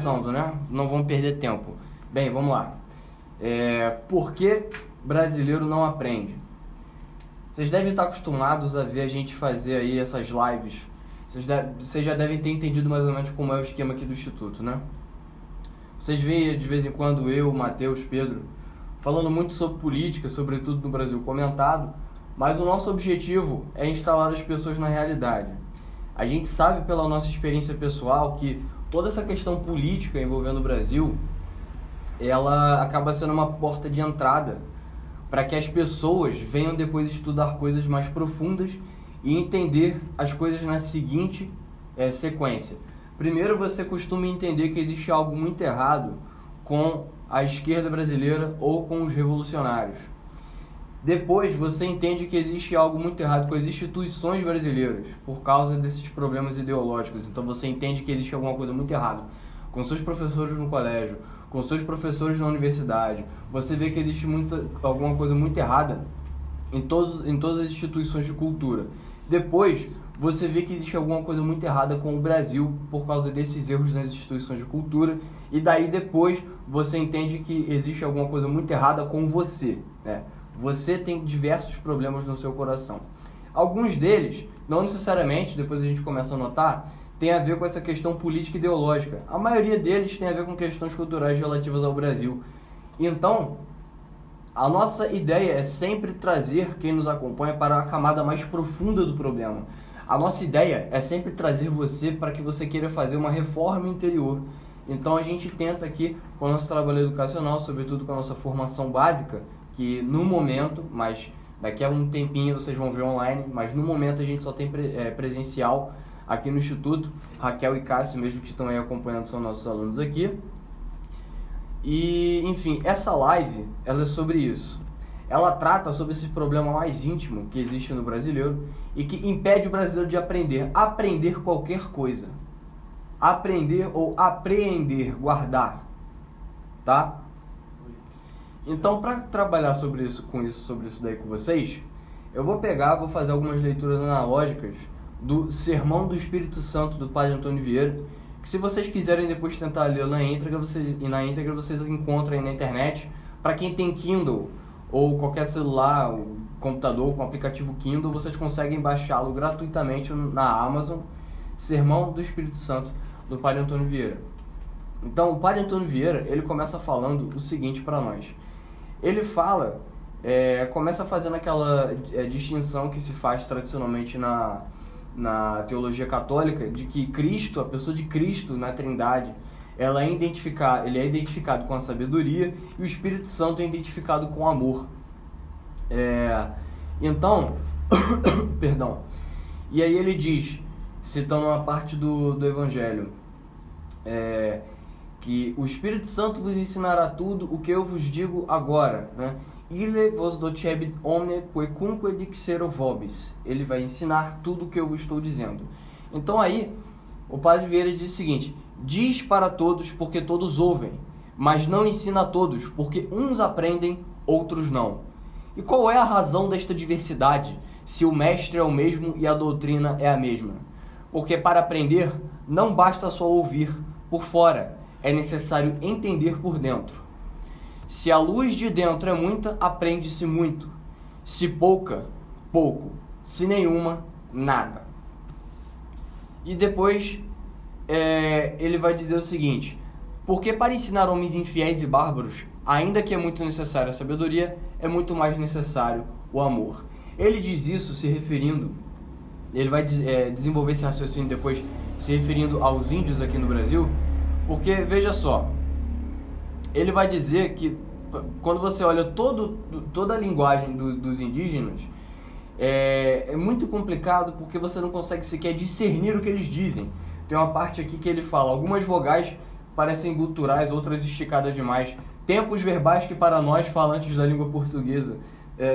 começando, né? Não vamos perder tempo. Bem, vamos lá. Por que brasileiro não aprende? Vocês devem estar acostumados a ver a gente fazer aí essas lives. Vocês já devem ter entendido mais ou menos como é o esquema aqui do Instituto, né? Vocês veem de vez em quando eu, Matheus, Pedro, falando muito sobre política, sobretudo no Brasil comentado, mas o nosso objetivo é instalar as pessoas na realidade. A gente sabe pela nossa experiência pessoal que toda essa questão política envolvendo o Brasil, ela acaba sendo uma porta de entrada para que as pessoas venham depois estudar coisas mais profundas e entender as coisas na seguinte sequência. Primeiro, você costuma entender que existe algo muito errado com a esquerda brasileira ou com os revolucionários. Depois, você entende que existe algo muito errado com as instituições brasileiras por causa desses problemas ideológicos. Então, você entende que existe alguma coisa muito errada com seus professores no colégio, com seus professores na universidade. Você vê que existe alguma coisa muito errada em todas as instituições de cultura. Depois, você vê que existe alguma coisa muito errada com o Brasil por causa desses erros nas instituições de cultura. E daí, depois, você entende que existe alguma coisa muito errada com você, né? Você tem diversos problemas no seu coração. Alguns deles, não necessariamente, depois a gente começa a notar, tem a ver com essa questão política e ideológica. A maioria deles tem a ver com questões culturais relativas ao Brasil. Então, a nossa ideia é sempre trazer quem nos acompanha para a camada mais profunda do problema. A nossa ideia é sempre trazer você para que você queira fazer uma reforma interior. Então, a gente tenta aqui, com o nosso trabalho educacional, sobretudo com a nossa formação básica, que no momento, mas daqui a um tempinho vocês vão ver online, mas no momento a gente só tem presencial aqui no Instituto. Raquel e Cássio, mesmo que estão aí acompanhando, são nossos alunos aqui. E, enfim, essa live, ela é sobre isso. Ela trata sobre esse problema mais íntimo que existe no brasileiro e que impede o brasileiro de aprender qualquer coisa. Aprender ou apreender, guardar, tá? Então, para trabalhar sobre isso daí com vocês, eu vou fazer algumas leituras analógicas do Sermão do Espírito Santo do Padre Antônio Vieira, que se vocês quiserem depois tentar ler na íntegra, vocês encontram aí na internet. Para quem tem Kindle ou qualquer celular, ou computador com o aplicativo Kindle, vocês conseguem baixá-lo gratuitamente na Amazon, Sermão do Espírito Santo do Padre Antônio Vieira. Então, o Padre Antônio Vieira, ele começa falando o seguinte para nós. Ele começa fazendo aquela distinção que se faz tradicionalmente na teologia católica, de que Cristo, a pessoa de Cristo na Trindade, ele é identificado com a sabedoria e o Espírito Santo é identificado com o amor. Então, perdão. E aí ele diz, citando uma parte do Evangelho, que o Espírito Santo vos ensinará tudo o que eu vos digo agora, né? Ile vos docebit omne quecunque dixero vobis. Ele vai ensinar tudo o que eu vos estou dizendo. Então aí, o Padre Vieira diz o seguinte: diz para todos porque todos ouvem, mas não ensina a todos porque uns aprendem, outros não. E qual é a razão desta diversidade, se o mestre é o mesmo e a doutrina é a mesma? Porque para aprender, não basta só ouvir por fora, é necessário entender por dentro. Se a luz de dentro é muita, aprende-se muito. Se pouca, pouco. Se nenhuma, nada. E depois ele vai dizer o seguinte: porque para ensinar homens infiéis e bárbaros, ainda que é muito necessária a sabedoria, é muito mais necessário o amor. Ele diz isso se referindo, ele vai desenvolver esse raciocínio depois se referindo aos índios aqui no Brasil, porque, veja só, ele vai dizer que quando você olha toda a linguagem dos indígenas, é muito complicado porque você não consegue sequer discernir o que eles dizem. Tem uma parte aqui que ele fala, algumas vogais parecem guturais, outras esticadas demais. Tempos verbais que para nós, falantes da língua portuguesa,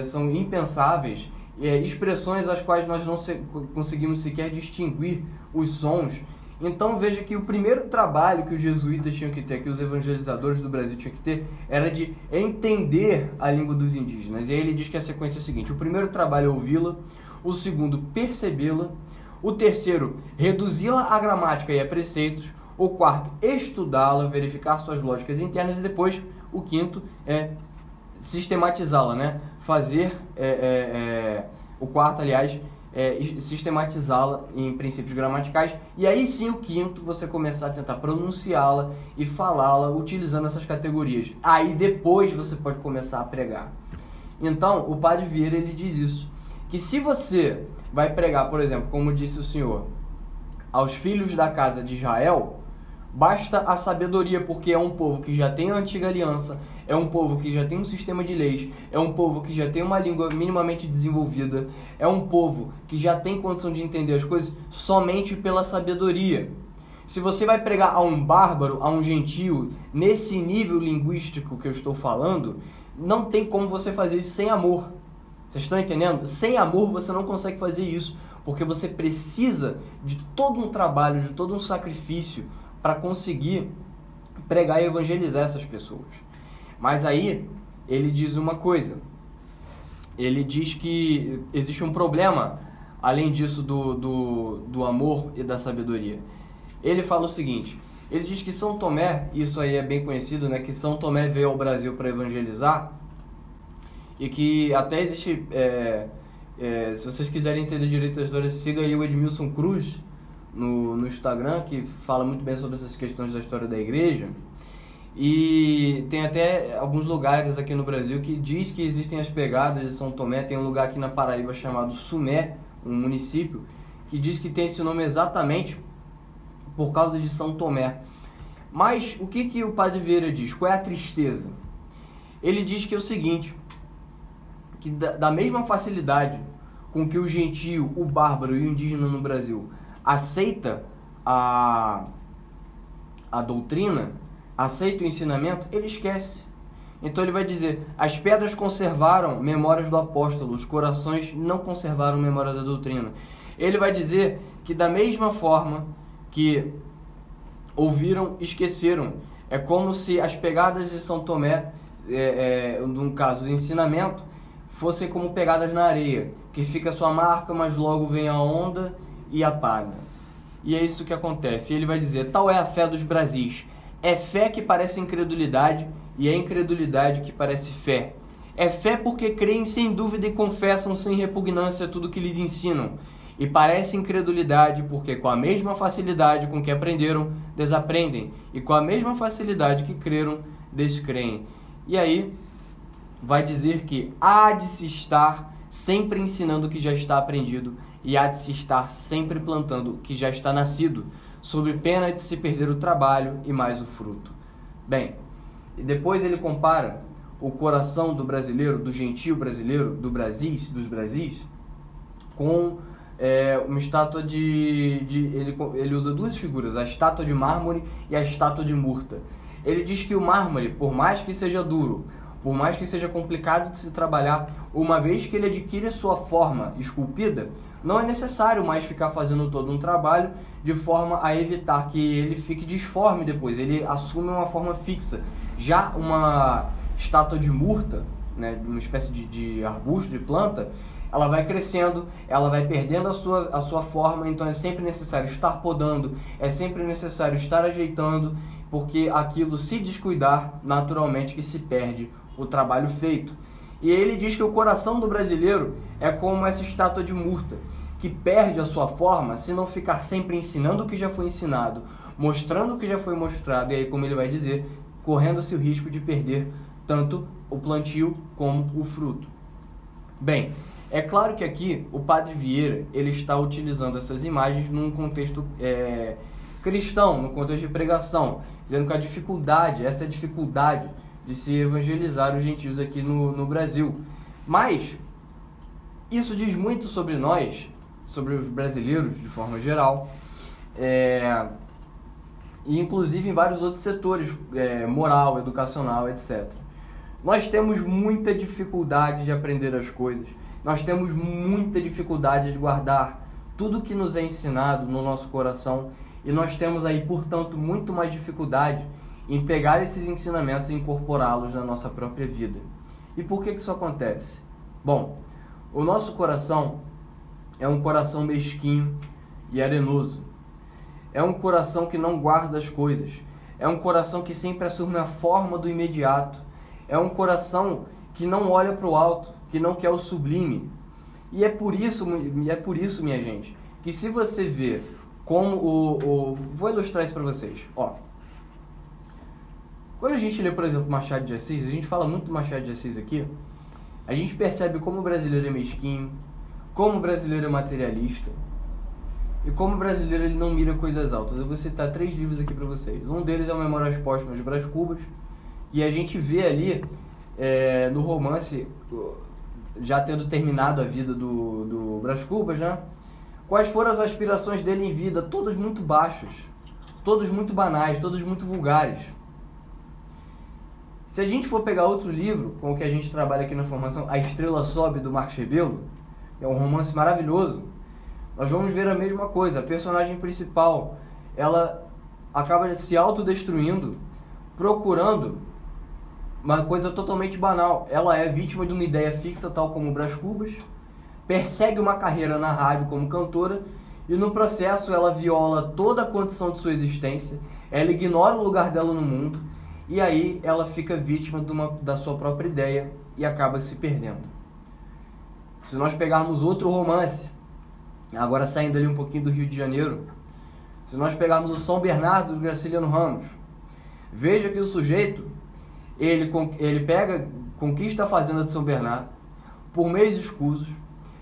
são impensáveis. Expressões às quais nós não conseguimos sequer distinguir os sons. Então veja que o primeiro trabalho que os jesuítas tinham que ter, que os evangelizadores do Brasil tinham que ter, era de entender a língua dos indígenas. E aí ele diz que a sequência é a seguinte: o primeiro trabalho é ouvi-la, o segundo percebê-la, o terceiro reduzi-la a gramática e a preceitos, O quarto, estudá-la, verificar suas lógicas internas. E depois, o quinto é sistematizá-la, né? Fazer, o quarto, aliás, sistematizá-la em princípios gramaticais. E aí sim, o quinto, você começar a tentar pronunciá-la e falá-la utilizando essas categorias. Aí depois você pode começar a pregar. Então, o Padre Vieira, ele diz isso, que se você vai pregar, por exemplo, como disse o Senhor, aos filhos da casa de Israel, basta a sabedoria, porque é um povo que já tem a antiga aliança, é um povo que já tem um sistema de leis, é um povo que já tem uma língua minimamente desenvolvida, é um povo que já tem condição de entender as coisas somente pela sabedoria. Se você vai pregar a um bárbaro, a um gentio, nesse nível linguístico que eu estou falando, não tem como você fazer isso sem amor. Vocês estão entendendo? Sem amor você não consegue fazer isso, porque você precisa de todo um trabalho, de todo um sacrifício para conseguir pregar e evangelizar essas pessoas. Mas aí ele diz uma coisa, ele diz que existe um problema, além disso do amor e da sabedoria. Ele fala o seguinte, ele diz que São Tomé, isso aí é bem conhecido, né, que São Tomé veio ao Brasil para evangelizar, e que até existe, se vocês quiserem entender direito a história, siga aí o Edmilson Cruz no Instagram, que fala muito bem sobre essas questões da história da igreja. E tem até alguns lugares aqui no Brasil que diz que existem as pegadas de São Tomé. Tem um lugar aqui na Paraíba chamado Sumé, um município, que diz que tem esse nome exatamente por causa de São Tomé. Mas o que o Padre Vieira diz? Qual é a tristeza? Ele diz que é o seguinte, que da mesma facilidade com que o gentio, o bárbaro e o indígena no Brasil aceita a doutrina, aceita o ensinamento, ele esquece. Então ele vai dizer, as pedras conservaram memórias do apóstolo, os corações não conservaram memória da doutrina. Ele vai dizer que da mesma forma que ouviram, esqueceram. É como se as pegadas de São Tomé, num caso do ensinamento, fossem como pegadas na areia, que fica a sua marca, mas logo vem a onda e apaga. E é isso que acontece. Ele vai dizer, tal é a fé dos Brasis. É fé que parece incredulidade e é incredulidade que parece fé. É fé porque creem sem dúvida e confessam sem repugnância tudo que lhes ensinam. E parece incredulidade porque com a mesma facilidade com que aprenderam, desaprendem. E com a mesma facilidade que creram, descreem. E aí vai dizer que há de se estar sempre ensinando o que já está aprendido e há de se estar sempre plantando o que já está nascido, sob pena de se perder o trabalho e mais o fruto. Bem, e depois ele compara o coração do brasileiro, do gentio brasileiro, dos Brasis, com uma estátua ele usa duas figuras, a estátua de mármore e a estátua de murta. Ele diz que o mármore, por mais que seja duro, por mais que seja complicado de se trabalhar, uma vez que ele adquire sua forma esculpida, não é necessário mais ficar fazendo todo um trabalho de forma a evitar que ele fique disforme depois, ele assume uma forma fixa. Já uma estátua de murta, né, uma espécie de arbusto, de planta, ela vai crescendo, ela vai perdendo a sua forma, então é sempre necessário estar podando, é sempre necessário estar ajeitando, porque aquilo, se descuidar, naturalmente que se perde o trabalho feito. E ele diz que o coração do brasileiro é como essa estátua de murta, que perde a sua forma se não ficar sempre ensinando o que já foi ensinado, mostrando o que já foi mostrado, e aí, como ele vai dizer, correndo-se o risco de perder tanto o plantio como o fruto. Bem, é claro que aqui o Padre Vieira ele está utilizando essas imagens num contexto cristão, no contexto de pregação, dizendo que a dificuldade, essa é a dificuldade de se evangelizar os gentios aqui no Brasil. Mas isso diz muito sobre nós, sobre os brasileiros de forma geral, e inclusive em vários outros setores, moral, educacional, etc. Nós temos muita dificuldade de aprender as coisas, nós temos muita dificuldade de guardar tudo que nos é ensinado no nosso coração, e nós temos aí, portanto, muito mais dificuldade em pegar esses ensinamentos e incorporá-los na nossa própria vida. E por que isso acontece? Bom, o nosso coração é um coração mesquinho e arenoso. é um coração que não guarda as coisas, é um coração que sempre assume a forma do imediato, é um coração que não olha para o alto, que não quer o sublime. E é por isso, minha gente, que se você vê como vou ilustrar isso para vocês. Ó, quando a gente lê, por exemplo, Machado de Assis, a gente fala muito do Machado de Assis aqui, a gente percebe como o brasileiro é mesquinho, como o brasileiro é materialista, e como o brasileiro ele não mira coisas altas. Eu vou citar 3 livros aqui para vocês. Um deles é o Memórias Póstumas de Brás Cubas, e a gente vê ali, no romance, já tendo terminado a vida do Brás Cubas, né? Quais foram as aspirações dele em vida? Todas muito baixas, todas muito banais, todas muito vulgares. Se a gente for pegar outro livro, com o que a gente trabalha aqui na formação, A Estrela Sobe, do Marcos Rebelo, é um romance maravilhoso, nós vamos ver a mesma coisa. A personagem principal, ela acaba se autodestruindo, procurando uma coisa totalmente banal. Ela é vítima de uma ideia fixa, tal como o Brás Cubas, persegue uma carreira na rádio como cantora, e no processo ela viola toda a condição de sua existência, ela ignora o lugar dela no mundo, e aí ela fica vítima da sua própria ideia e acaba se perdendo. Se nós pegarmos outro romance, agora saindo ali um pouquinho do Rio de Janeiro, se nós pegarmos o São Bernardo, do Graciliano Ramos, veja que o sujeito, ele conquista a fazenda de São Bernardo por meios escusos,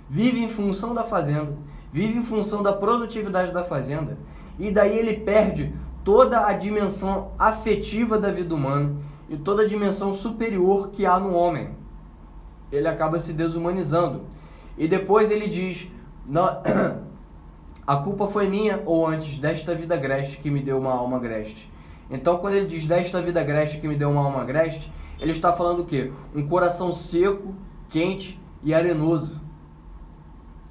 vive em função da fazenda, vive em função da produtividade da fazenda, e daí ele perde toda a dimensão afetiva da vida humana e toda a dimensão superior que há no homem. Ele acaba se desumanizando. E depois ele diz, a culpa foi minha, ou antes, desta vida agreste que me deu uma alma agreste. Então, quando ele diz desta vida agreste que me deu uma alma agreste, ele está falando o quê? Um coração seco, quente e arenoso.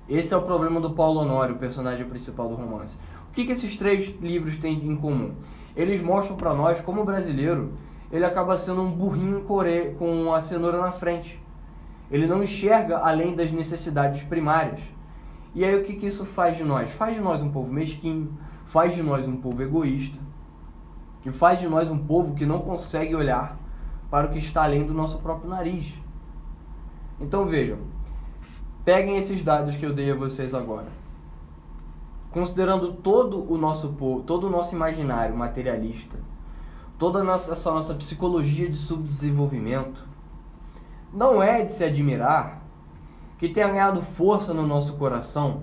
Esse é o problema do Paulo Honório, o personagem principal do romance. O que esses 3 livros têm em comum? Eles mostram para nós como o brasileiro, ele acaba sendo um burrinho com a cenoura na frente. Ele não enxerga além das necessidades primárias. E aí o que isso faz de nós? Faz de nós um povo mesquinho, faz de nós um povo egoísta, e faz de nós um povo que não consegue olhar para o que está além do nosso próprio nariz. Então vejam, peguem esses dados que eu dei a vocês agora. Considerando todo o nosso povo, todo o nosso imaginário materialista, toda essa nossa psicologia de subdesenvolvimento, não é de se admirar que tenha ganhado força no nosso coração,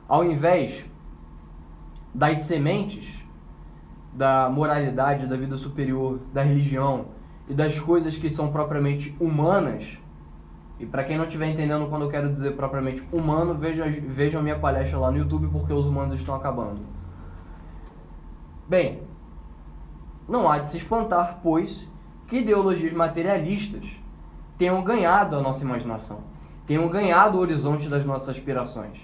ao invés das sementes da moralidade, da vida superior, da religião e das coisas que são propriamente humanas. E para quem não estiver entendendo quando eu quero dizer propriamente humano, vejam a minha palestra lá no YouTube, porque os humanos estão acabando. Bem, não há de se espantar, pois, que ideologias materialistas tenham ganhado a nossa imaginação, tenham ganhado o horizonte das nossas aspirações.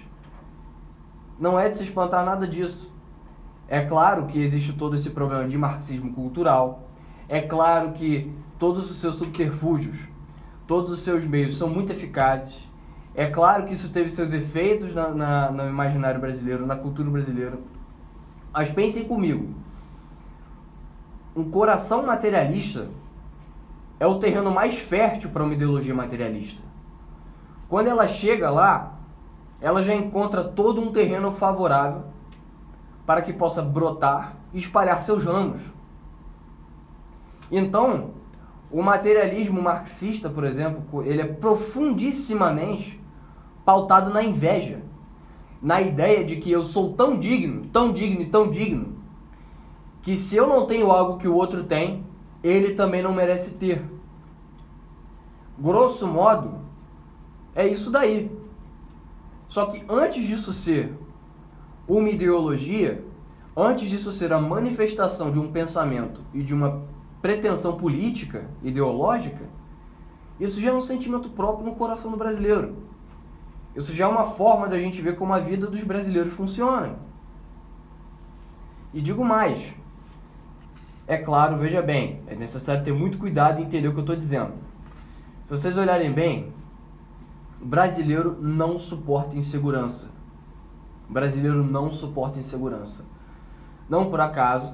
Não é de se espantar nada disso. É claro que existe todo esse problema de marxismo cultural, é claro que todos os seus subterfúgios, todos os seus meios são muito eficazes, é claro que isso teve seus efeitos no imaginário brasileiro, na cultura brasileira. Mas pensem comigo, um coração materialista é o terreno mais fértil para uma ideologia materialista. Quando ela chega lá, ela já encontra todo um terreno favorável para que possa brotar e espalhar seus ramos. Então, o materialismo marxista, por exemplo, ele é profundissimamente pautado na inveja, na ideia de que eu sou tão digno, tão digno e tão digno, que se eu não tenho algo que o outro tem, ele também não merece ter. Grosso modo, é isso daí. Só que antes disso ser uma ideologia, antes disso ser a manifestação de um pensamento e de uma pretensão política, ideológica, isso já é um sentimento próprio no coração do brasileiro. Isso já é uma forma da gente ver como a vida dos brasileiros funciona. E digo mais, é claro, veja bem, é necessário ter muito cuidado e entender o que eu estou dizendo. Se vocês olharem bem, o brasileiro não suporta insegurança. O brasileiro não suporta insegurança. Não por acaso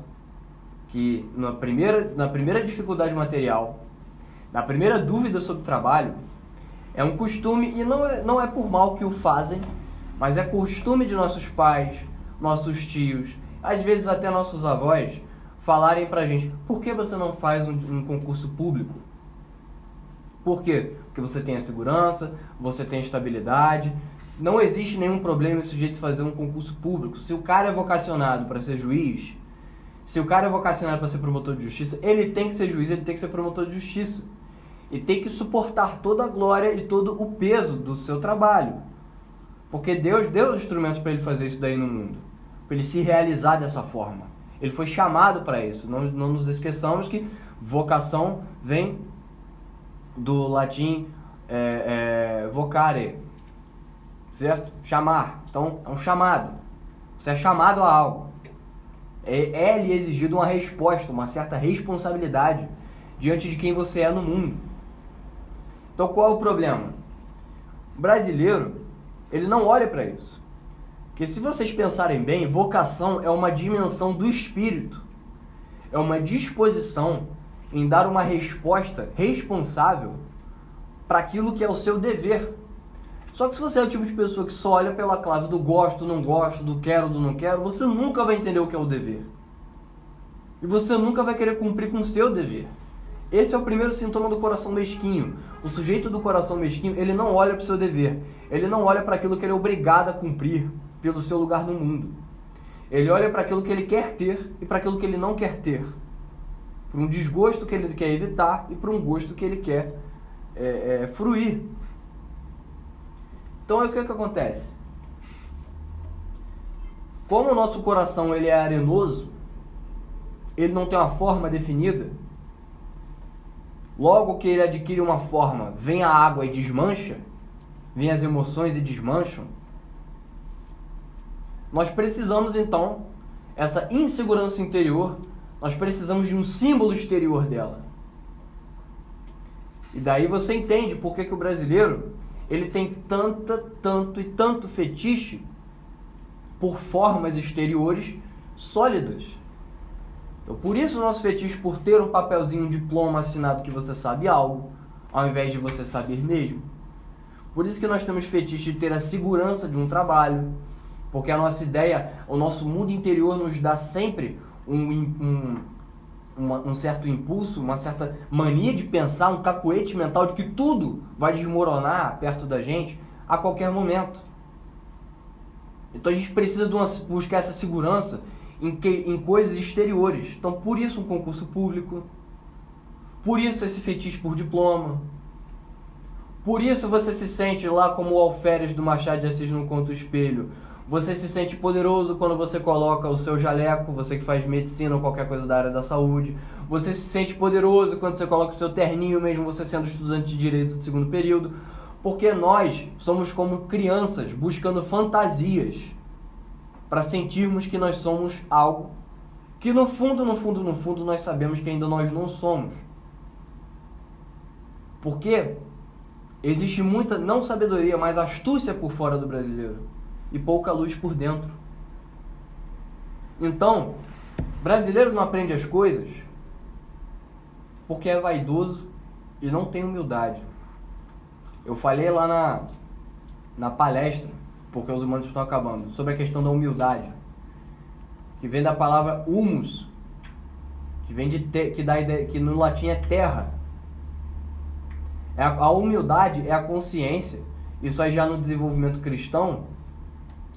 que na primeira dificuldade material, na primeira dúvida sobre trabalho, é um costume, e não é por mal que o fazem, mas é costume de nossos pais, nossos tios, às vezes até nossos avós, falarem pra gente: por que você não faz um concurso público? Por quê? Porque você tem a segurança, você tem a estabilidade, não existe nenhum problema em sujeito fazer um concurso público. Se o cara é vocacionado para ser juiz, se o cara é vocacionado para ser promotor de justiça, ele tem que ser juiz, ele tem que ser promotor de justiça. E tem que suportar toda a glória e todo o peso do seu trabalho. Porque Deus deu os instrumentos para ele fazer isso daí no mundo, para ele se realizar dessa forma. Ele foi chamado para isso. Não nos esqueçamos que vocação vem do latim vocare, certo? Chamar. Então, é um chamado. Você é chamado a algo. É-lhe exigido uma resposta, uma certa responsabilidade diante de quem você é no mundo. Então, qual é o problema? O brasileiro, ele não olha para isso. Porque se vocês pensarem bem, vocação é uma dimensão do espírito. É uma disposição em dar uma resposta responsável para aquilo que é o seu dever. Só que se você é o tipo de pessoa que só olha pela clave do gosto, não gosto, do quero, do não quero, você nunca vai entender o que é o dever. E você nunca vai querer cumprir com o seu dever. Esse é o primeiro sintoma do coração mesquinho. O sujeito do coração mesquinho, ele não olha para o seu dever. Ele não olha para aquilo que ele é obrigado a cumprir pelo seu lugar no mundo. Ele olha para aquilo que ele quer ter e para aquilo que ele não quer ter. Para um desgosto que ele quer evitar e para um gosto que ele quer fruir. Então, o que acontece? Como o nosso coração ele é arenoso, ele não tem uma forma definida, logo que ele adquire uma forma, vem a água e desmancha, vem as emoções e desmancham, nós precisamos então, essa insegurança interior, nós precisamos de um símbolo exterior dela. E daí você entende por que o brasileiro ele tem tanto fetiche por formas exteriores sólidas. Então, por isso o nosso fetiche por ter um papelzinho, um diploma assinado que você sabe algo, ao invés de você saber mesmo. Por isso que nós temos fetiche de ter a segurança de um trabalho, porque a nossa ideia, o nosso mundo interior nos dá sempre um certo impulso, uma certa mania de pensar, um cacoete mental de que tudo vai desmoronar perto da gente a qualquer momento. Então a gente precisa buscar essa segurança em coisas exteriores. Então por isso um concurso público, por isso esse fetiche por diploma, por isso você se sente lá como o Alferes do Machado de Assis no Conto Espelho. Você se sente poderoso quando você coloca o seu jaleco, você que faz medicina ou qualquer coisa da área da saúde. Você se sente poderoso quando você coloca o seu terninho, mesmo você sendo estudante de direito de segundo período. Porque nós somos como crianças buscando fantasias para sentirmos que nós somos algo que no fundo nós sabemos que ainda nós não somos. Porque existe muita, não sabedoria, mas astúcia por fora do brasileiro e pouca luz por dentro. Então, brasileiro não aprende as coisas porque é vaidoso e não tem humildade. Eu falei lá na palestra, porque os humanos estão acabando, sobre a questão da humildade, que vem da palavra humus, que vem que dá a ideia, que no latim é terra. A humildade é a consciência, isso aí já no desenvolvimento cristão,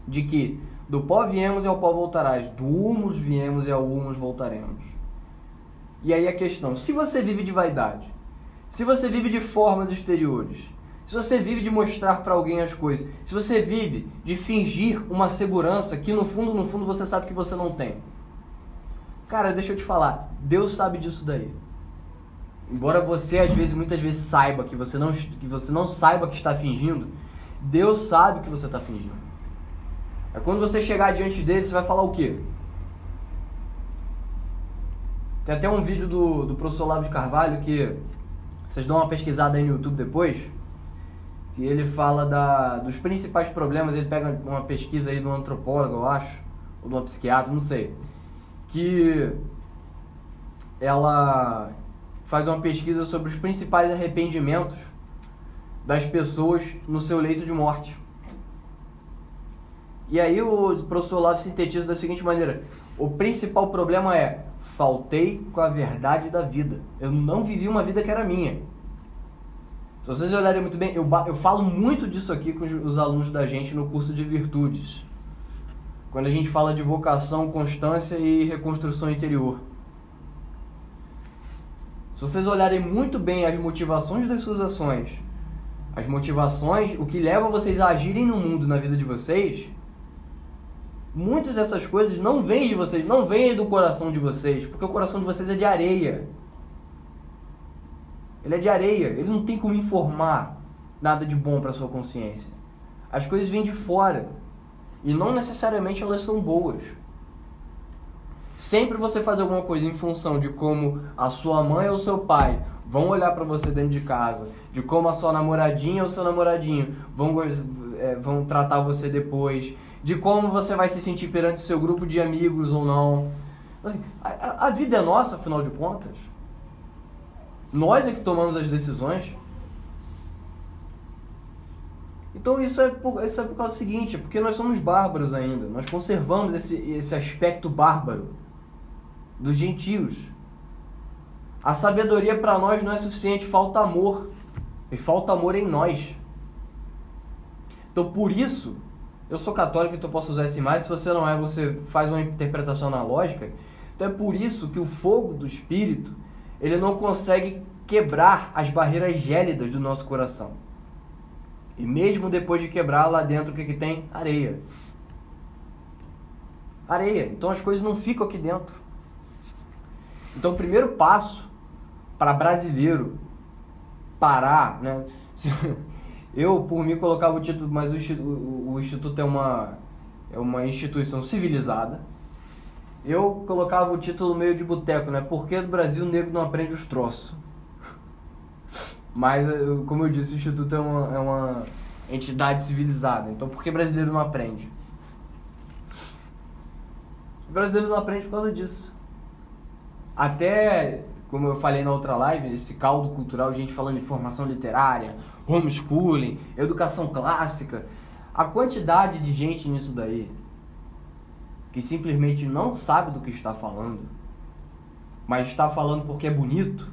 de que do pó viemos e ao pó voltarás, do humus viemos e ao humus voltaremos. E aí a questão, se você vive de vaidade, se você vive de formas exteriores, se você vive de mostrar para alguém as coisas, se você vive de fingir uma segurança que no fundo você sabe que você não tem. Cara, deixa eu te falar, Deus sabe disso daí. Embora você muitas vezes saiba que você não saiba que está fingindo, Deus sabe que você está fingindo. É quando você chegar diante dele, você vai falar o quê? Tem até um vídeo do professor Olavo de Carvalho que vocês dão uma pesquisada aí no YouTube depois, que ele fala dos principais problemas. Ele pega uma pesquisa aí de um antropólogo, eu acho, ou de uma psiquiatra, não sei. que ela faz uma pesquisa sobre os principais arrependimentos das pessoas no seu leito de morte. E aí o professor Olavo sintetiza da seguinte maneira: o principal problema é: faltei com a verdade da vida. Eu não vivi uma vida que era minha. Se vocês olharem muito bem, eu falo muito disso aqui com os alunos da gente no curso de virtudes. Quando a gente fala de vocação, constância e reconstrução interior. Se vocês olharem muito bem as motivações das suas ações, as motivações, o que leva vocês a agirem no mundo, na vida de vocês, muitas dessas coisas não vêm de vocês, não vêm do coração de vocês, porque o coração de vocês é de areia. Ele é de areia, ele não tem como informar nada de bom para sua consciência. As coisas vêm de fora e não necessariamente elas são boas. Sempre você faz alguma coisa em função de como a sua mãe ou seu pai vão olhar para você dentro de casa, de como a sua namoradinha ou seu namoradinho vão tratar você depois, de como você vai se sentir perante o seu grupo de amigos ou não. Assim, a vida é nossa, afinal de contas. Nós é que tomamos as decisões. Então isso é por causa do seguinte, porque nós somos bárbaros ainda. Nós conservamos esse aspecto bárbaro dos gentios. A sabedoria para nós não é suficiente, falta amor. E falta amor em nós. Então por isso, eu sou católico, então posso usar essa imagem. Se você não é, você faz uma interpretação analógica. Então é por isso que o fogo do Espírito, ele não consegue quebrar as barreiras gélidas do nosso coração. E mesmo depois de quebrar, lá dentro o que tem? Areia. Areia. Então as coisas não ficam aqui dentro. Então o primeiro passo para brasileiro parar, né? Eu, por mim, colocava o título, mas o Instituto é uma instituição civilizada. Eu colocava o título meio de boteco, né? Por que no Brasil o negro não aprende os troços? Mas, como eu disse, o Instituto é uma entidade civilizada. Então, por que brasileiro não aprende? O brasileiro não aprende por causa disso. Até, como eu falei na outra live, esse caldo cultural, gente falando de formação literária, homeschooling, educação clássica. A quantidade de gente nisso daí que simplesmente não sabe do que está falando, mas está falando porque é bonito,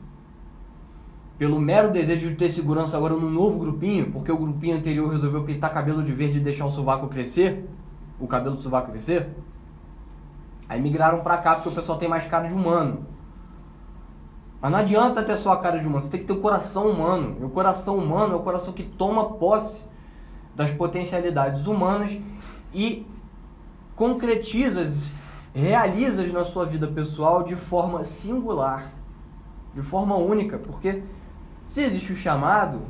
pelo mero desejo de ter segurança agora num novo grupinho, porque o grupinho anterior resolveu pintar cabelo de verde e deixar o sovaco crescer, o cabelo do sovaco crescer. Aí migraram pra cá porque o pessoal tem mais cara de humano. Mas não adianta ter só a cara de humano, você tem que ter o coração humano. E o coração humano é o coração que toma posse das potencialidades humanas e concretiza, realiza na sua vida pessoal de forma singular, de forma única, porque se existe o chamado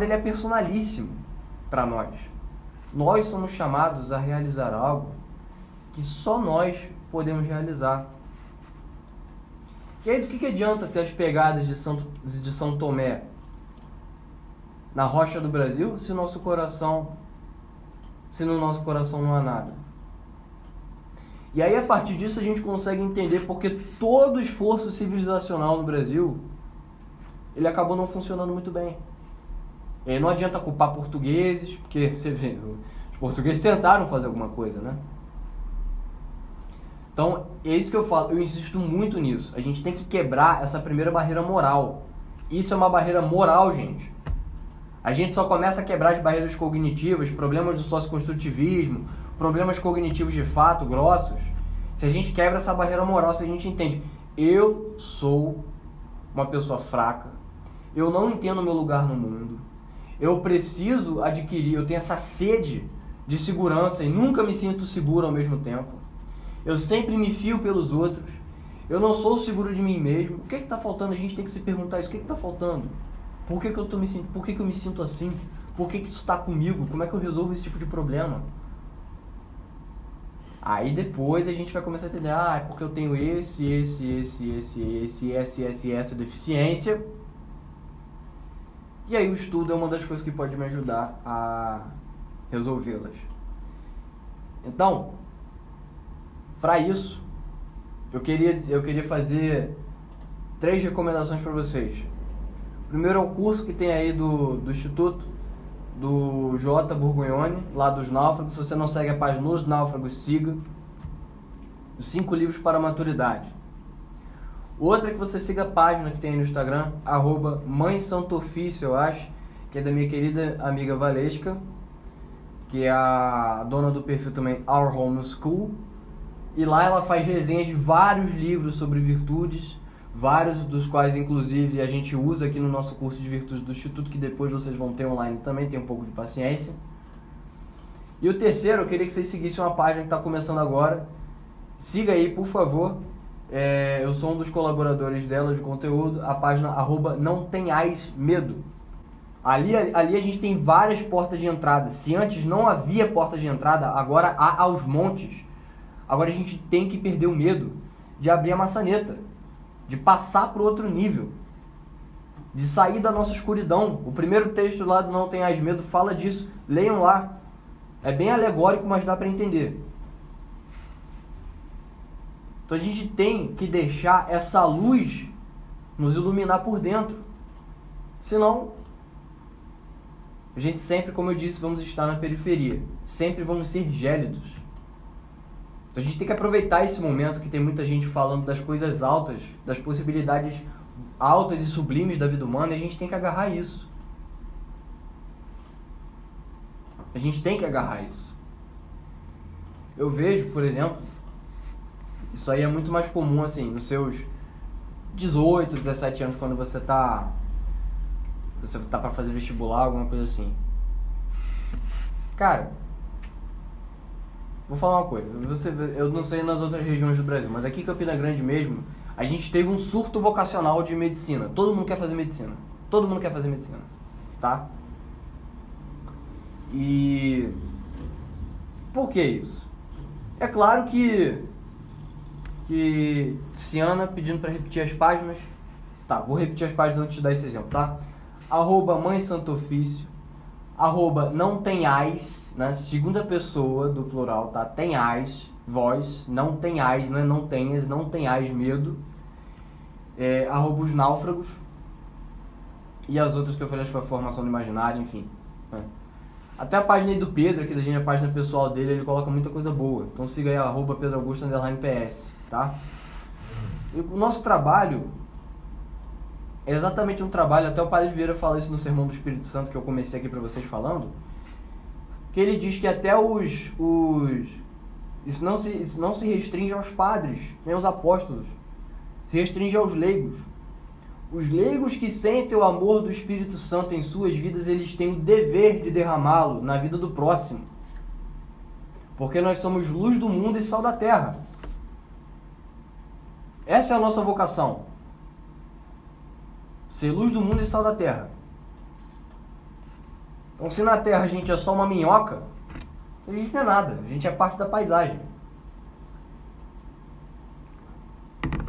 ele é personalíssimo para nós. Nós somos chamados a realizar algo que só nós podemos realizar. E aí do que adianta ter as pegadas de São Tomé na rocha do Brasil se no nosso coração não há nada? E aí, a partir disso, a gente consegue entender porque todo o esforço civilizacional no Brasil, ele acabou não funcionando muito bem. E aí não adianta culpar portugueses, porque você vê, os portugueses tentaram fazer alguma coisa, né? Então, é isso que eu falo, eu insisto muito nisso. A gente tem que quebrar essa primeira barreira moral. Isso é uma barreira moral, gente. A gente só começa a quebrar as barreiras cognitivas, problemas do socioconstrutivismo, problemas cognitivos de fato, grossos, se a gente quebra essa barreira moral, se a gente entende, eu sou uma pessoa fraca, eu não entendo o meu lugar no mundo, eu preciso adquirir, eu tenho essa sede de segurança e nunca me sinto seguro ao mesmo tempo, eu sempre me fio pelos outros, eu não sou seguro de mim mesmo. O que está faltando? A gente tem que se perguntar isso, o que está faltando? Por que eu me sinto assim? Por que isso está comigo? Como é que eu resolvo esse tipo de problema? Aí depois a gente vai começar a entender, é porque eu tenho essa deficiência. E aí o estudo é uma das coisas que pode me ajudar a resolvê-las. Então, para isso, eu queria fazer 3 recomendações para vocês. Primeiro é o curso que tem aí do Instituto, do J. Burguignoni, lá dos Náufragos. Se você não segue a página Os Náufragos, siga. Os 5 livros para a maturidade. Outra é que você siga a página que tem aí no Instagram, Mãe Santo Ofício, eu acho, que é da minha querida amiga Valesca, que é a dona do perfil também Our Home School. E lá ela faz resenhas de vários livros sobre virtudes, vários dos quais inclusive a gente usa aqui no nosso curso de virtudes do Instituto, que depois vocês vão ter online também, tem um pouco de paciência. E o terceiro, eu queria que vocês seguissem uma página que está começando agora. Siga aí, por favor. Eu sou um dos colaboradores dela de conteúdo, a página Não Tenhais Medo. Ali a gente tem várias portas de entrada. Se antes não havia porta de entrada, agora há aos montes. Agora a gente tem que perder o medo de abrir a maçaneta, de passar para o outro nível, de sair da nossa escuridão. O primeiro texto lá do Não Tenhais Medo fala disso. Leiam lá. É bem alegórico, mas dá para entender. Então a gente tem que deixar essa luz nos iluminar por dentro. Senão, a gente sempre, como eu disse, vamos estar na periferia. Sempre vamos ser gélidos. Então a gente tem que aproveitar esse momento que tem muita gente falando das coisas altas, das possibilidades altas e sublimes da vida humana, e a gente tem que agarrar isso. A gente tem que agarrar isso. Eu vejo, por exemplo, isso aí é muito mais comum, assim, nos seus 18, 17 anos, quando você tá para fazer vestibular, alguma coisa assim. Cara, vou falar uma coisa. Eu não sei nas outras regiões do Brasil, mas aqui em Campina Grande mesmo, a gente teve um surto vocacional de medicina. Todo mundo quer fazer medicina. Todo mundo quer fazer medicina, tá? E por que isso? É claro que Ciana pedindo para repetir as páginas. Tá, vou repetir as páginas antes de dar esse exemplo, tá? Mãe Santo Ofício, não tenhais, né? Segunda pessoa do plural, tá? Tenhais, vós, não tenhais, né? Não tenhais medo. Os Náufragos. E as outras que eu falei, acho que foi a formação do imaginário, enfim. Né? Até a página aí do Pedro, aqui da gente, a página pessoal dele, ele coloca muita coisa boa. Então siga aí, @PedroAugusto_PS, tá? E o nosso trabalho é exatamente um trabalho, até o Padre Vieira fala isso no Sermão do Espírito Santo, que eu comecei aqui para vocês falando, que ele diz que até isso não se restringe aos padres, nem aos apóstolos, se restringe aos leigos. Os leigos que sentem o amor do Espírito Santo em suas vidas, eles têm o dever de derramá-lo na vida do próximo. Porque nós somos luz do mundo e sal da terra. Essa é a nossa vocação. Ser luz do mundo e sal da terra. Então, se na terra a gente é só uma minhoca, a gente não é nada. A gente é parte da paisagem.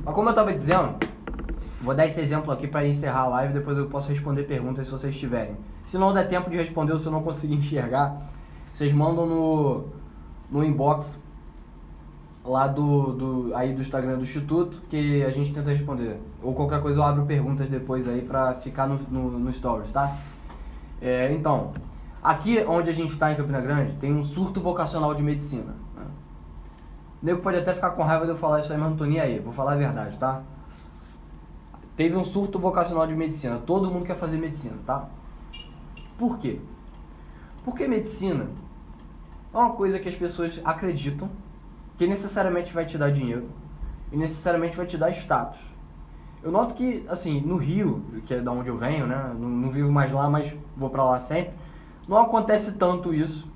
Mas como eu estava dizendo, vou dar esse exemplo aqui para encerrar a live, depois eu posso responder perguntas se vocês tiverem. Se não der tempo de responder ou se eu não conseguir enxergar, vocês mandam no inbox lá do Instagram do Instituto, que a gente tenta responder. Ou qualquer coisa eu abro perguntas depois aí para ficar no Stories, tá? Então, aqui onde a gente está em Campina Grande, tem um surto vocacional de medicina. Né? O nego pode até ficar com raiva de eu falar isso aí, mas não tô nem aí, vou falar a verdade, tá? Teve um surto vocacional de medicina. Todo mundo quer fazer medicina, tá? Por quê? Porque medicina é uma coisa que as pessoas acreditam que necessariamente vai te dar dinheiro e necessariamente vai te dar status. Eu noto que, assim, no Rio, que é da onde eu venho, né? Não vivo mais lá, mas vou pra lá sempre. Não acontece tanto isso.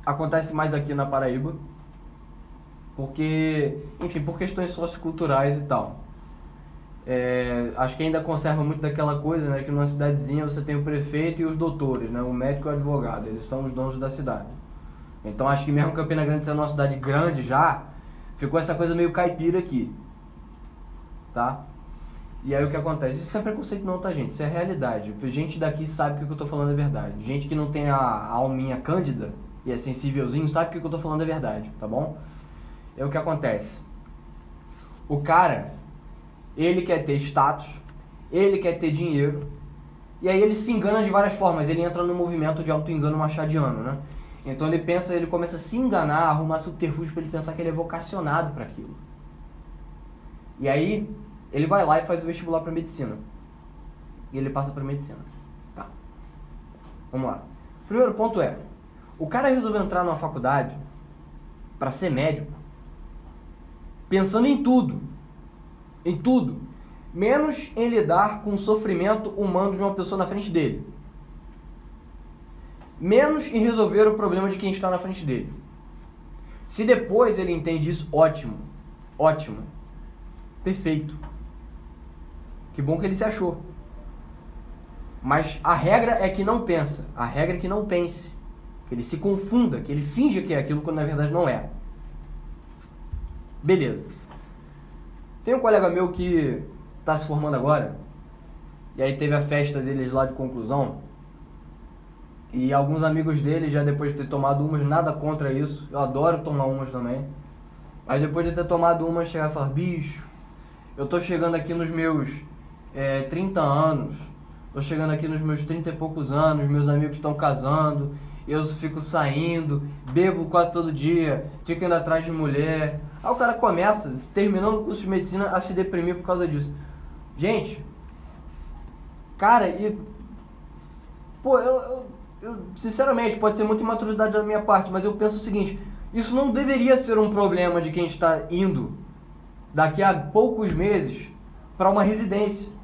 Acontece mais aqui na Paraíba. Porque, enfim, por questões socioculturais e tal. Acho que ainda conserva muito daquela coisa, né, que numa cidadezinha você tem o prefeito e os doutores, né, o médico e o advogado, eles são os donos da cidade. Então acho que mesmo Campina Grande sendo uma cidade grande já, ficou essa coisa meio caipira aqui, tá? E aí o que acontece? Isso não é preconceito não, tá, gente? Isso é realidade. Gente daqui sabe que o que eu tô falando é verdade. Gente que não tem a alminha cândida e é sensívelzinho sabe que o que eu tô falando é verdade, tá bom? É o que acontece. O cara, ele quer ter status, ele quer ter dinheiro, e aí ele se engana de várias formas. Ele entra no movimento de auto-engano machadiano, né? Então ele começa a se enganar, arrumar subterfúgio para ele pensar que ele é vocacionado para aquilo. E aí ele vai lá e faz o vestibular para medicina. E ele passa para medicina. Tá. Vamos lá. O primeiro ponto é, o cara resolveu entrar numa faculdade para ser médico, pensando em tudo, menos em lidar com o sofrimento humano de uma pessoa na frente dele, menos em resolver o problema de quem está na frente dele. Se depois ele entende isso, ótimo, perfeito, que bom que ele se achou. Mas a regra é que não pensa, a regra é que não pense, que ele se confunda, que ele finja que é aquilo quando na verdade não é. Beleza. Tem um colega meu que está se formando agora, e aí teve a festa deles lá de conclusão, e alguns amigos dele, já depois de ter tomado umas, nada contra isso, eu adoro tomar umas também, mas depois de ter tomado umas, chegar e falar, bicho, eu tô chegando aqui nos meus 30 anos, tô chegando aqui nos meus 30 e poucos anos, meus amigos estão casando, eu fico saindo, bebo quase todo dia, fico indo atrás de mulher. Aí o cara começa, terminando o curso de medicina, a se deprimir por causa disso. Gente, cara, pô, eu sinceramente, pode ser muita imaturidade da minha parte, mas eu penso o seguinte, isso não deveria ser um problema de quem está indo daqui a poucos meses para uma residência.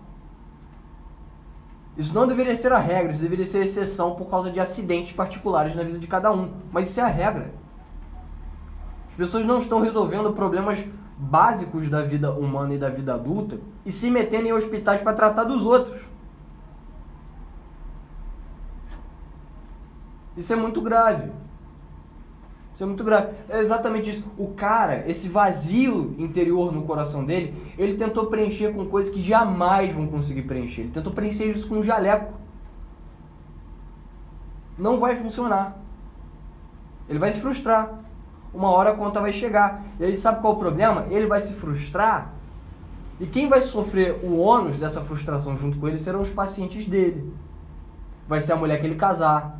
Isso não deveria ser a regra, isso deveria ser exceção por causa de acidentes particulares na vida de cada um. Mas isso é a regra. As pessoas não estão resolvendo problemas básicos da vida humana e da vida adulta e se metendo em hospitais para tratar dos outros. Isso é muito grave. Isso é muito grave. É exatamente isso. O cara, esse vazio interior no coração dele, ele tentou preencher com coisas que jamais vão conseguir preencher. Ele tentou preencher isso com um jaleco. Não vai funcionar. Ele vai se frustrar. Uma hora a conta vai chegar. E aí sabe qual é o problema? Ele vai se frustrar. E quem vai sofrer o ônus dessa frustração junto com ele serão os pacientes dele. Vai ser a mulher que ele casar.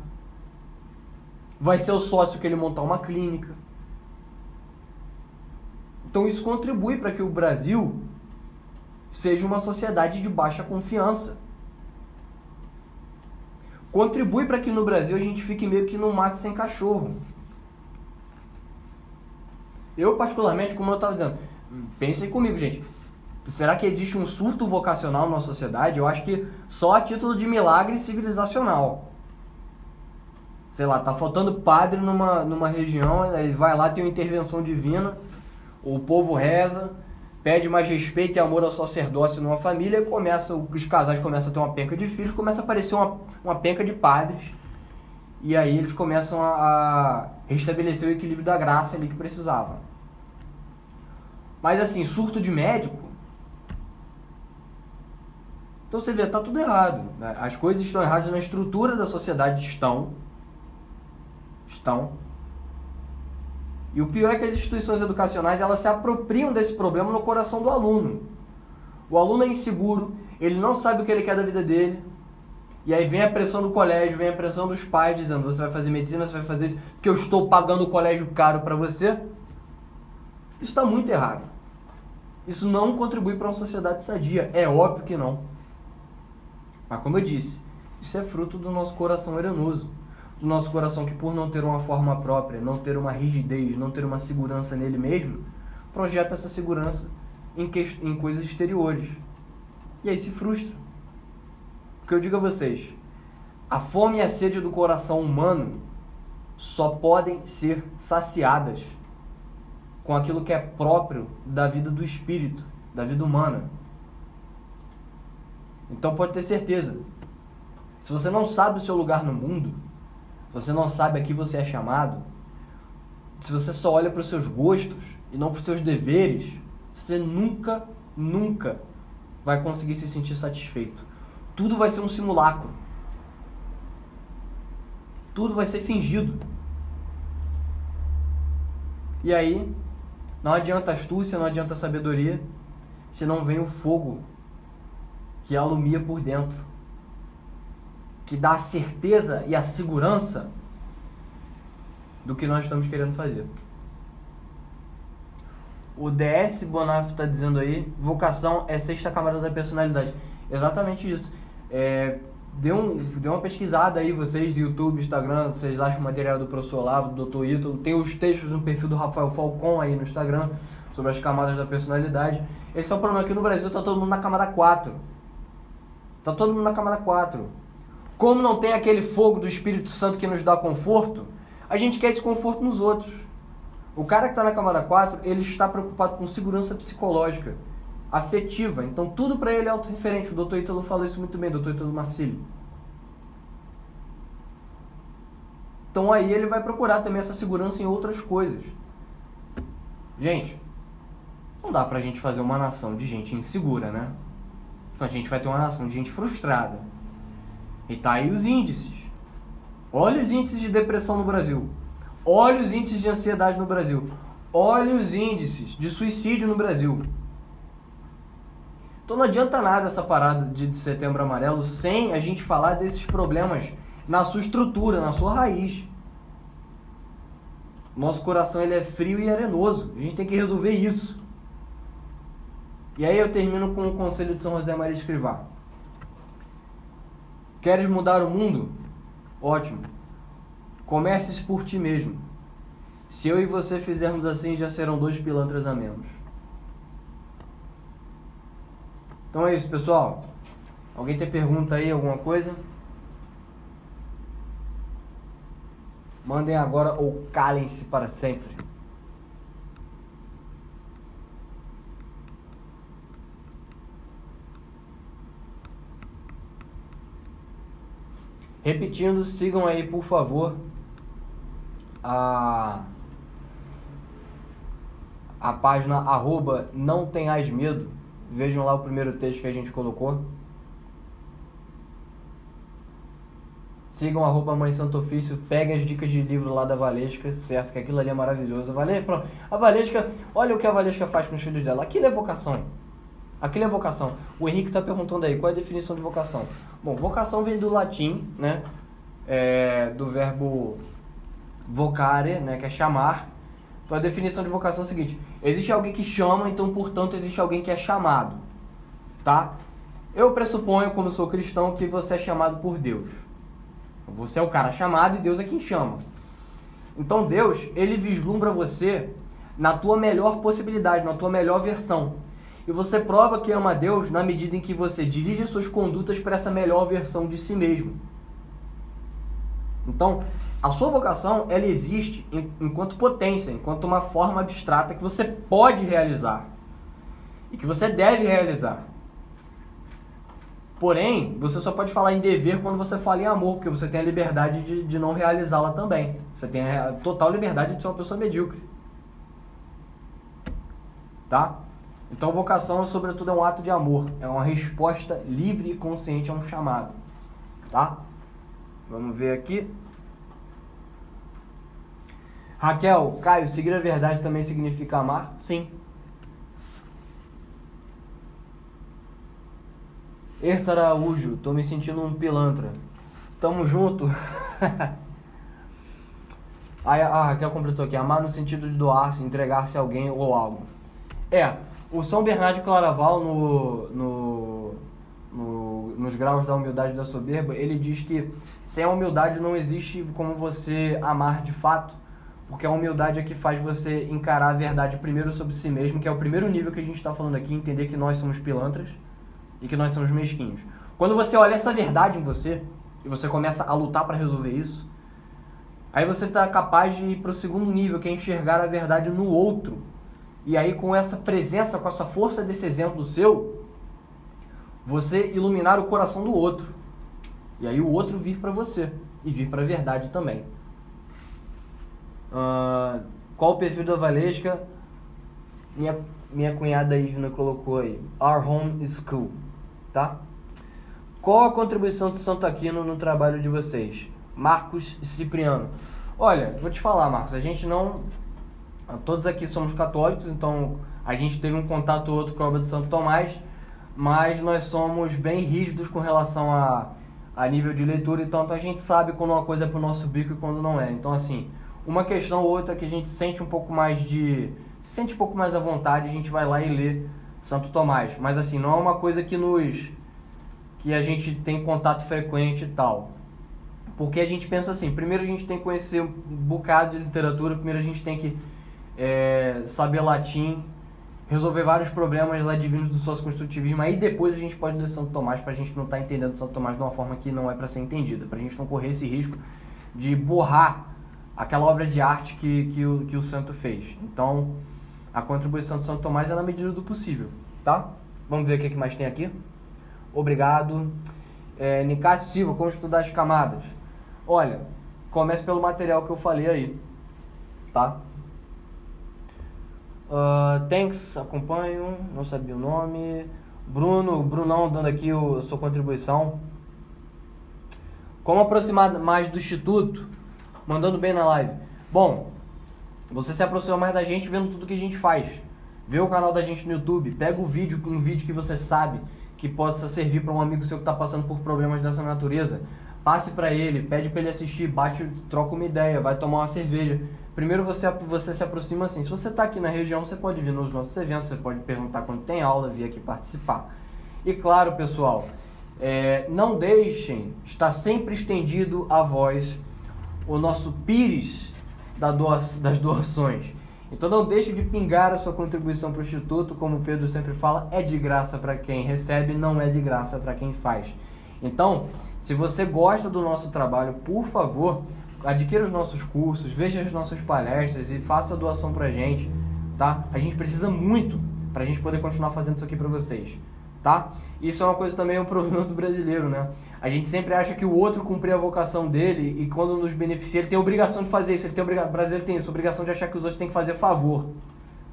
Vai ser o sócio que ele montar uma clínica. Então isso contribui para que o Brasil seja uma sociedade de baixa confiança. Contribui para que no Brasil a gente fique meio que no mato sem cachorro. Eu particularmente, como eu estava dizendo, pensem comigo, gente. Será que existe um surto vocacional na sociedade? Eu acho que só a título de milagre civilizacional. Sei lá, tá faltando padre numa região, aí vai lá, tem uma intervenção divina, o povo reza, pede mais respeito e amor ao sacerdócio numa família, e os casais começam a ter uma penca de filhos, começa a aparecer uma penca de padres, e aí eles começam a restabelecer o equilíbrio da graça ali que precisavam. Mas assim, surto de médico, então você vê, tá tudo errado, né? As coisas estão erradas na estrutura da sociedade, estão. E o pior é que as instituições educacionais, elas se apropriam desse problema no coração do aluno. O aluno é inseguro, ele não sabe o que ele quer da vida dele, e aí vem a pressão do colégio, vem a pressão dos pais dizendo, você vai fazer medicina, você vai fazer isso, porque eu estou pagando o colégio caro para você. Isso está muito errado. Isso não contribui para uma sociedade sadia, é óbvio que não. Mas como eu disse, isso é fruto do nosso coração eranoso. Do nosso coração que, por não ter uma forma própria, não ter uma rigidez, não ter uma segurança nele mesmo, projeta essa segurança em coisas exteriores. E aí se frustra. Porque eu digo a vocês, a fome e a sede do coração humano só podem ser saciadas com aquilo que é próprio da vida do espírito, da vida humana. Então pode ter certeza, se você não sabe o seu lugar no mundo, se você não sabe a que você é chamado, se você só olha para os seus gostos e não para os seus deveres, você nunca vai conseguir se sentir satisfeito. Tudo vai ser um simulacro. Tudo vai ser fingido. E aí, não adianta astúcia, não adianta sabedoria, se não vem o fogo que alumia por dentro, que dá a certeza e a segurança do que nós estamos querendo fazer. O DS Bonaf está dizendo aí, vocação é sexta camada da personalidade. Exatamente isso. Dê uma pesquisada aí, vocês do YouTube, Instagram, vocês acham o material do professor Olavo, do Dr. Ítalo, tem os textos no perfil do Rafael Falcon aí no Instagram, sobre as camadas da personalidade. Esse é o problema, aqui no Brasil tá todo mundo na camada 4. Tá todo mundo na camada 4. Como não tem aquele fogo do Espírito Santo que nos dá conforto, a gente quer esse conforto nos outros. O cara que está na camada 4, ele está preocupado com segurança psicológica, afetiva. Então tudo para ele é autorreferente. O Dr. Ítalo falou isso muito bem, Dr. Ítalo Marcílio. Então aí ele vai procurar também essa segurança em outras coisas. Gente, não dá pra gente fazer uma nação de gente insegura, né? Então a gente vai ter uma nação de gente frustrada. E tá aí os índices. Olha os índices de depressão no Brasil. Olha os índices de ansiedade no Brasil. Olha os índices de suicídio no Brasil. Então não adianta nada essa parada de Setembro Amarelo sem a gente falar desses problemas na sua estrutura, na sua raiz. Nosso coração ele é frio e arenoso. A gente tem que resolver isso. E aí eu termino com o conselho de São José Maria Escrivá. Queres mudar o mundo? Ótimo. Comeces por ti mesmo. Se eu e você fizermos assim, já serão 2 pilantras a menos. Então é isso, pessoal. Alguém tem pergunta aí, alguma coisa? Mandem agora ou calem-se para sempre. Repetindo, sigam aí, por favor, a página @não-tenhas-medo. Vejam lá o primeiro texto que a gente colocou. Sigam @Mãe Santo Ofício, peguem as dicas de livro lá da Valesca, certo? Que aquilo ali é maravilhoso. A Valesca, olha o que a Valesca faz com os filhos dela. Aquilo é vocação. Aquilo é vocação. O Henrique está perguntando aí, qual é a definição de vocação? Bom, vocação vem do latim, né? Do verbo vocare, né? Que é chamar. Então a definição de vocação é a seguinte: existe alguém que chama, então portanto existe alguém que é chamado, tá? Eu pressuponho, como sou cristão, que você é chamado por Deus. Você é o cara chamado e Deus é quem chama. Então Deus, ele vislumbra você na tua melhor possibilidade, na tua melhor versão. E você prova que ama a Deus na medida em que você dirige suas condutas para essa melhor versão de si mesmo. Então, a sua vocação, ela existe enquanto potência, enquanto uma forma abstrata que você pode realizar e que você deve realizar. Porém, você só pode falar em dever quando você fala em amor, porque você tem a liberdade de não realizá-la também. Você tem a total liberdade de ser uma pessoa medíocre. Tá? Então, vocação, sobretudo, é um ato de amor. É uma resposta livre e consciente a um chamado. Tá? Vamos ver aqui. Raquel, Caio, seguir a verdade também significa amar? Sim. Erta Araújo, tô me sentindo um pilantra. Tamo junto. Aí a Raquel completou aqui, amar no sentido de doar-se, entregar-se a alguém ou algo. O São Bernardo de Claraval, nos graus da humildade e da soberba, ele diz que sem a humildade não existe como você amar de fato, porque a humildade é que faz você encarar a verdade primeiro sobre si mesmo, que é o primeiro nível que a gente está falando aqui, entender que nós somos pilantras e que nós somos mesquinhos. Quando você olha essa verdade em você, e você começa a lutar para resolver isso, aí você está capaz de ir para o segundo nível, que é enxergar a verdade no outro. E aí com essa presença, com essa força desse exemplo seu, você iluminar o coração do outro. E aí o outro vir para você, e vir para a verdade também. Qual o perfil da Valesca? Minha cunhada Ivna colocou aí. Our Home School. Tá? Qual a contribuição de Santo Aquino no trabalho de vocês? Marcos Cipriano. Olha, vou te falar, Marcos, a gente não Todos aqui somos católicos, então a gente teve um contato ou outro com a obra de Santo Tomás, mas nós somos bem rígidos com relação a nível de leitura, então a gente sabe quando uma coisa é pro nosso bico e quando não é. Então assim, uma questão ou outra que a gente sente um pouco mais se sente um pouco mais à vontade, a gente vai lá e lê Santo Tomás. Mas assim, não é uma coisa que a gente tem contato frequente e tal. Porque a gente pensa assim, primeiro a gente tem que conhecer um bocado de literatura, primeiro a gente tem que saber latim, resolver vários problemas lá divinos do socioconstrutivismo, aí depois a gente pode ler Santo Tomás, pra gente não estar entendendo Santo Tomás de uma forma que não é para ser entendida, pra gente não correr esse risco de borrar aquela obra de arte que o santo fez. Então, a contribuição do Santo Tomás é na medida do possível, tá? Vamos ver o que mais tem aqui. Obrigado. Nicásio Silva, como estudar as camadas? Olha, comece pelo material que eu falei aí, tá? Thanks, acompanho, não sabia o nome. Brunão dando aqui a sua contribuição. Como aproximar mais do Instituto? Mandando bem na live. Bom, você se aproxima mais da gente vendo tudo que a gente faz. Vê o canal da gente no YouTube, pega um vídeo que você sabe que possa servir para um amigo seu que está passando por problemas dessa natureza. Passe para ele, pede para ele assistir, troca uma ideia, vai tomar uma cerveja. Primeiro você se aproxima assim. Se você está aqui na região, você pode vir nos nossos eventos, você pode perguntar quando tem aula, vir aqui participar. E claro, pessoal, não deixem, está sempre estendido a voz o nosso pires das doações. Então não deixe de pingar a sua contribuição para o Instituto, como o Pedro sempre fala, é de graça para quem recebe, não é de graça para quem faz. Então, se você gosta do nosso trabalho, por favor, adquira os nossos cursos, veja as nossas palestras e faça a doação pra gente, tá? A gente precisa muito pra gente poder continuar fazendo isso aqui pra vocês, tá? Isso é uma coisa também, um problema do brasileiro, né? A gente sempre acha que o outro cumprir a vocação dele e quando nos beneficia, ele tem a obrigação de fazer isso. O brasileiro tem isso, a obrigação de achar que os outros têm que fazer favor,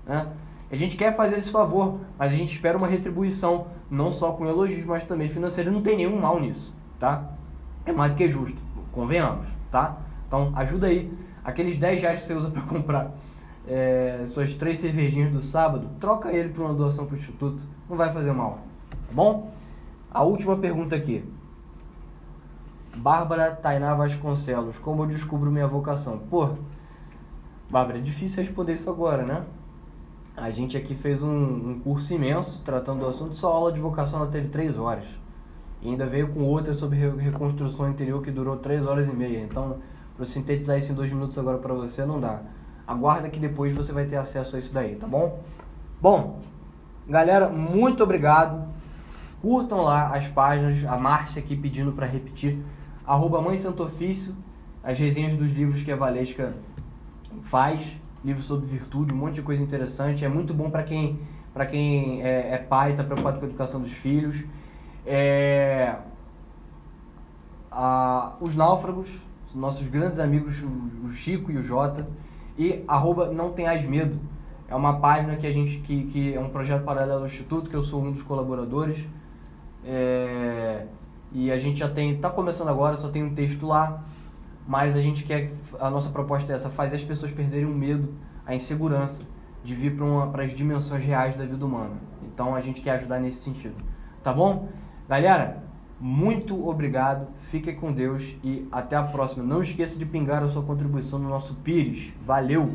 né? A gente quer fazer esse favor, mas a gente espera uma retribuição, não só com elogios, mas também financeiro. Não tem nenhum mal nisso, tá? É mais do que justo, convenhamos, tá? Então ajuda aí, aqueles 10 reais que você usa para comprar suas 3 cervejinhas do sábado, troca ele por uma doação para o Instituto, não vai fazer mal, tá bom? A última pergunta aqui. Bárbara Tainá Vasconcelos, como eu descubro minha vocação? Pô, Bárbara, é difícil responder isso agora, né? A gente aqui fez um curso imenso tratando do assunto, só a aula de vocação ela teve 3 horas. E ainda veio com outra sobre reconstrução interior que durou 3 horas e meia. Então, para sintetizar isso em 2 minutos agora para você, não dá. Aguarda que depois você vai ter acesso a isso daí, tá bom? Bom, galera, muito obrigado. Curtam lá as páginas, a Márcia aqui pedindo para repetir. @Mãe Santo Ofício, as resenhas dos livros que a Valesca faz. Livros sobre virtude, um monte de coisa interessante. É muito bom para quem é pai e está preocupado com a educação dos filhos. Os Náufragos, nossos grandes amigos, o Chico e o Jota. E @Não Tenhas Medo. É uma página que é um projeto paralelo ao Instituto, que eu sou um dos colaboradores. E a gente já está começando agora, só tem um texto lá. Mas a nossa proposta é essa, fazer as pessoas perderem o medo, a insegurança de vir para as dimensões reais da vida humana. Então a gente quer ajudar nesse sentido, tá bom? Galera, muito obrigado, fiquem com Deus e até a próxima. Não esqueça de pingar a sua contribuição no nosso Pires. Valeu!